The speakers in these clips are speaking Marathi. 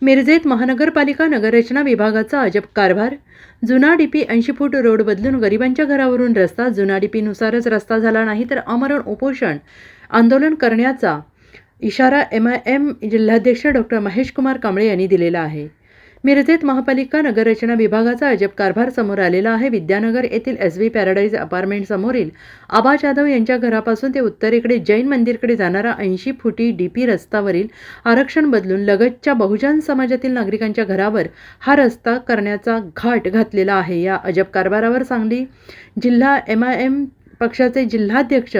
मिरजेत महानगरपालिका नगररचना विभागाचा अजब कारभार। जुना डीपी 80 फूट रोड बदलून गरिबांच्या घरावरून रस्ता। जुना डीपीनुसारच रस्ता झाला नाही तर आमरण उपोषण आंदोलन करण्याचा इशारा MIM जिल्हाध्यक्ष डॉ. महेश कुमार कांबळे यांनी दिलेला आहे। मिरजेत महापालिका नगररचना विभागाचा अजब कारभार समोर आलेला आहे। विद्यानगर येथील SV पॅराडाईज अपार्टमेंट समोरील आबा जाधव यांच्या घरापासून ते उत्तरेकडे जैन मंदिरकडे जाणारा 80 फुटी डीपी रस्त्यावरील आरक्षण बदलून लगतच्या बहुजन समाजातील नागरिकांच्या घरावर हा रस्ता करण्याचा घाट घातलेला आहे। या अजब कारभारावर सांगली जिल्हा MIM पक्षाचे जिल्हाध्यक्ष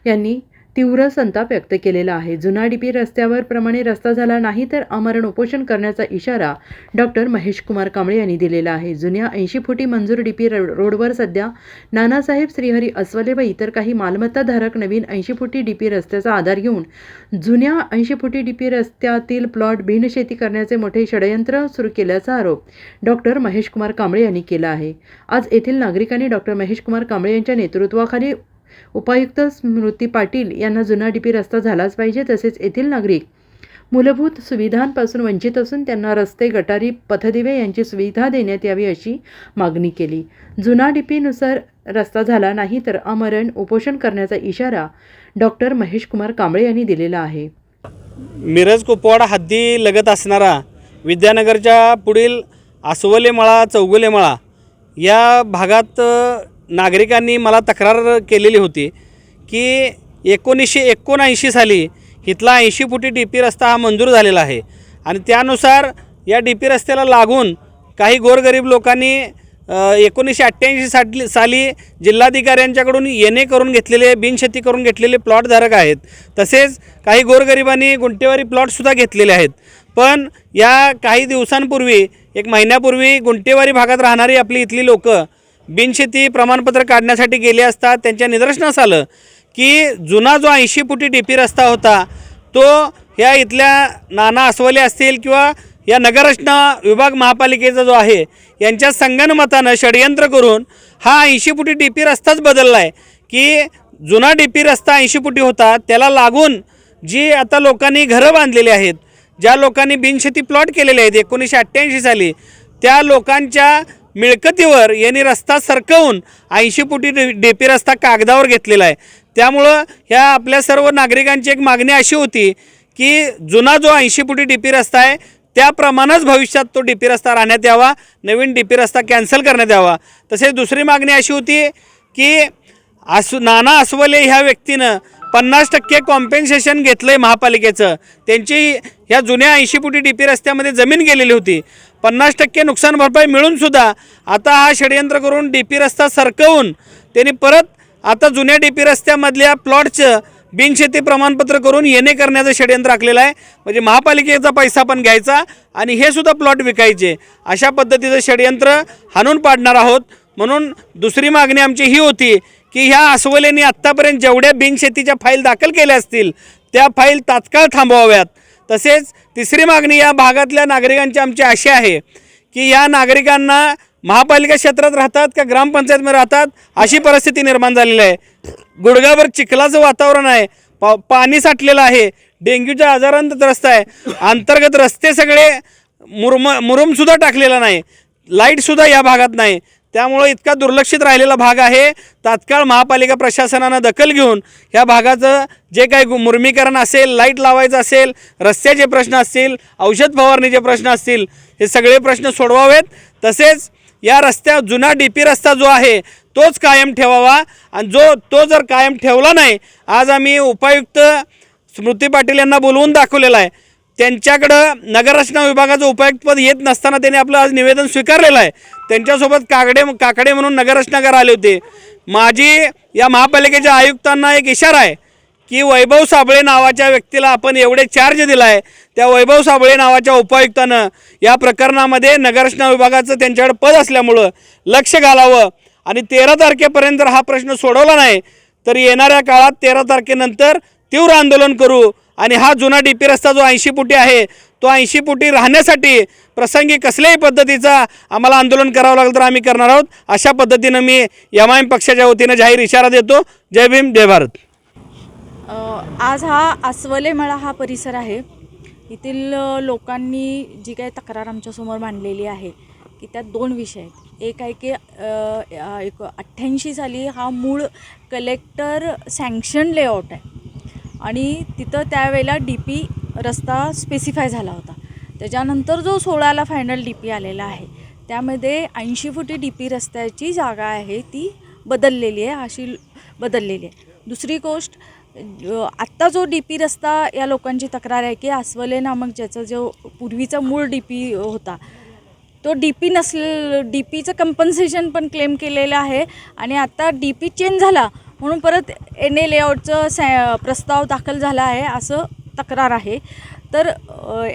यांनी तीव्र संताप व्यक्त केलेला आहे। जुना डीपी रस्त्यावर प्रमाणे रस्ता झाला नाही तर आमरण उपोषण करण्याचा इशारा डॉ. महेश कुमार कांबळे यांनी दिलेला आहे। जुन्या 80 फुटी मंजूर डीपी रोडवर सध्या नानासाहेब श्रीहरी अस्वले व इतर काही मालमत्ताधारक नवीन 80 फुटी डीपी रस्त्याचा आधार घेऊन जुन्या 80 फुटी डीपी रस्त्यातील प्लॉट बिनशेती करण्याचे मोठे षडयंत्र सुरू केल्याचा आरोप डॉ. महेश कुमार कांबळे यांनी केला आहे। आज येथील नागरिकांनी डॉ. महेश कुमार कांबळे यांच्या नेतृत्वाखाली उपायुक्त स्मृती पाटील यांना जुना डीपी रस्ता झालाच पाहिजे, तसेच येथील नागरिक मूलभूत सुविधांपासून वंचित असून त्यांना रस्ते, गटारी, पथदिवे यांची सुविधा देण्यात यावी अशी मागणी केली। जुना डीपीनुसार रस्ता झाला नाही तर आमरण उपोषण करण्याचा इशारा डॉ. महेश कुमार कांबळे यांनी दिलेला आहे। मिरज कुपवाडा हद्दी लगत असणारा विद्यानगरच्या पुढील आसवले मळा, चौगुले मळा या भागात नागरिकांनी मला तक्रार केलेली होती की 1979 साली इथला 80 फुटी डीपी रस्ता हा मंजूर झालेला आहे आणि त्यानुसार या डीपी रस्त्याला लागून काही गोरगरीब लोकांनी 1988 साली जिल्हाधिकाऱ्यांच्याकडून येणे करून घेतलेले, बिनशेती करून घेतलेले प्लॉटधारक आहेत। तसेच काही गोरगरिबांनी गुंठेवारी प्लॉटसुद्धा घेतलेले आहेत। पण या काही दिवसांपूर्वी, एक महिन्यापूर्वी गुंठेवारी भागात राहणारी आपली इथली लोक बिनशेती प्रमाणपत्र काढण्यासाठी गेले असता त्यांच्या निदर्शनास आलं की जुना जो 80 फुटी डीपी रस्ता होता तो ह्या इथल्या नाना अस्वले असतील किंवा या नगररचना विभाग महापालिकेचा जो आहे यांच्या संगनमतानं षडयंत्र करून हा 80 फुटी डीपी रस्ताच बदलला आहे की जुना डीपी रस्ता 80 फुटी होता त्याला लागून जी आता लोकांनी घरं बांधलेली आहेत, ज्या लोकांनी बिनशेती प्लॉट केलेले आहेत 1988 साली, त्या लोकांच्या मिळकतीवर यांनी रस्ता सरकवून 80 फुटी डीपी रस्ता कागदावर घेतलेला आहे। त्यामुळं ह्या आपल्या सर्व नागरिकांची एक मागणी अशी होती की जुना जो 80 फुटी डीपी रस्ता आहे त्याप्रमाणेच भविष्यात तो डीपी रस्ता राहण्यात यावा, नवीन डीपी रस्ता कॅन्सल करण्यात यावा। तसेच दुसरी मागणी अशी होती की नाना अस्वले ह्या व्यक्तीनं 50% कॉम्पेन्सेशन घेतलं आहे महापालिकेचं। त्यांची ह्या जुन्या 80 फुटी डीपी रस्त्यामध्ये जमीन गेलेली होती, 50% नुकसान भरपाई मिळूनसुद्धा आता हा षडयंत्र करून डीपी रस्ता सरकवून त्यांनी परत आता जुन्या डीपी रस्त्यामधल्या प्लॉटचं बिनशेती प्रमाणपत्र करून येणे करण्याचं षडयंत्र आखलेलं आहे। म्हणजे महापालिकेचा पैसा पण घ्यायचा आणि हे सुद्धा प्लॉट विकायचे, अशा पद्धतीचं षडयंत्र हाणून पाडणार आहोत। म्हणून दुसरी मागणी आमची ही होती की ह्या अस्वलेंनी आत्तापर्यंत जेवढ्या बिनशेतीच्या फाईल दाखल केल्या असतील त्या फाईल तात्काळ थांबवाव्यात। तसेच तिसरी मागणी या भागातल्या नागरिकांची आमची अशी आहे की या नागरिकांना महापालिका क्षेत्रात राहतात का ग्रामपंचायतमध्ये राहतात अशी परिस्थिती निर्माण झालेली आहे। गुडघाभर चिखलाचं वातावरण आहे, पाणी साठलेलं आहे, डेंग्यूच्या आजारांत त्रस्त आहे, अंतर्गत रस्ते सगळे मुरुमसुद्धा टाकलेला नाही, लाईटसुद्धा या भागात नाही। त्यामुळे इतका दुर्लक्षित राहिलेला भाग आहे। तात्काळ महापालिका प्रशासनानं दखल घेऊन ह्या भागाचं जे काही मुर्मीकरण असेल, लाईट लावायचं असेल, रस्त्याचे प्रश्न असतील, औषध फवारणीचे प्रश्न असतील, हे सगळे प्रश्न सोडवावेत। तसेच या रस्त्या जुना डीपी रस्ता जो आहे तोच कायम ठेवावा आणि तो जर कायम ठेवला नाही, आज आम्ही उपायुक्त स्मृती पाटील यांना बोलवून दाखवलेलं आहे। त्यांच्याकडं नगररचना विभागाचं उपायुक्तपद येत नसताना त्यांनी आपलं आज निवेदन स्वीकारलेलं आहे। त्यांच्यासोबत काकडे म्हणून नगररचनाकार आले होते। माझी या महापालिकेच्या आयुक्तांना एक इशारा आहे की वैभव साबळे नावाच्या व्यक्तीला आपण एवढे चार्ज दिला आहे, त्या वैभव साबळे नावाच्या उपायुक्तानं या प्रकरणामध्ये नगररचना विभागाचं त्यांच्याकडे पद असल्यामुळं लक्ष घालावं आणि 13 तारखेपर्यंत जर हा प्रश्न सोडवला नाही तर येणाऱ्या काळात 13 तारखेनंतर तीव्र आंदोलन करू आणि हा जुना डीपी रस्ता जो 80 फुटी आहे तो 80 फुटी राहण्यासाठी प्रसंगी कसल्याही पद्धतीचा आम्हाला आंदोलन करावं लागलं तर आम्ही करणार आहोत। अशा पद्धतीनं मी MIM पक्षाच्या वतीनं जाहीर इशारा देतो। जय भीम, जय भारत। आज हा अस्वले मळा हा परिसर आहे। येथील लोकांनी जी काही तक्रार आमच्यासमोर मांडलेली आहे की त्यात 2 विषय आहेत. एक आहे की 88 साली हा मूळ कलेक्टर सँक्शन लेआउट आहे आणि तिथं त्यावेळेला DP रस्ता स्पेसिफाय झाला होता. त्याच्यानंतर जो 16ला फायनल DP आलेला आहे त्यामध्ये 80 फुटी DP रस्त्याची जागा आहे ती बदललेली आहे, अशी बदललेली आहे. दुसरी गोष्ट, आत्ता जो DP रस्ता या लोकांची तक्रार आहे की अस्वले नामक ज्याचा जो पूर्वीचा मूळ DP होता तो DPचं कंपन्सेशन पण क्लेम केलेलं आहे आणि आता DP चेंज झाला म्हणून परत NA लेआउटचं प्रस्ताव दाखल झाला आहे असं तक्रार आहे. तर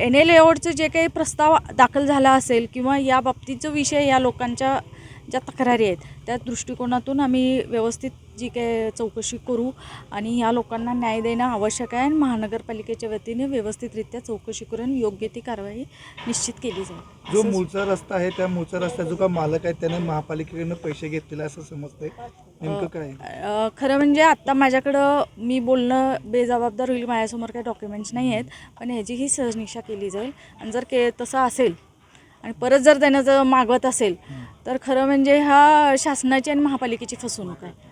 NA लेआउटचं जे काही प्रस्ताव दाखल झाला असेल किंवा या बाबतीचा विषय या लोकांच्या ज्या तक्रारी आहेत त्या दृष्टिकोनातून आम्ही व्यवस्थित जी काही चौकशी करू आणि या लोकांना न्याय देणं आवश्यक आहे आणि महानगरपालिकेच्या वतीने व्यवस्थितरित्या चौकशी करून योग्य ती कारवाई निश्चित केली जाईल. जो मूळचा रस्ता आहे त्या मूळचा रस्ता जो का मालक आहे त्याने महापालिकेकडनं पैसे घेतलेले असं समजतंय, नेमकं काय आहे? खरं म्हणजे आत्ता माझ्याकडं मी बोलणं बेजबाबदार होईल, माझ्यासमोर काही डॉक्युमेंट्स नाही आहेत, पण ह्याचीही सहनिशा केली जाईल आणि जर तसं असेल आणि परत जर त्यानं जर मागवत असेल तर खरं म्हणजे हा शासनाची आणि महापालिकेची फसवणूक आहे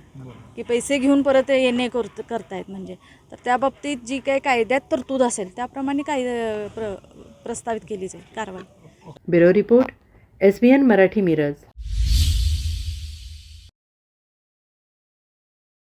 की पैसे घेऊन परत येणे करतायत. म्हणजे तर त्या बाबतीत जी काही कायद्यात तरतूद असेल त्याप्रमाणे प्रस्तावित केली जाईल कारवाई. Bureau report SBN Marathi Miraj.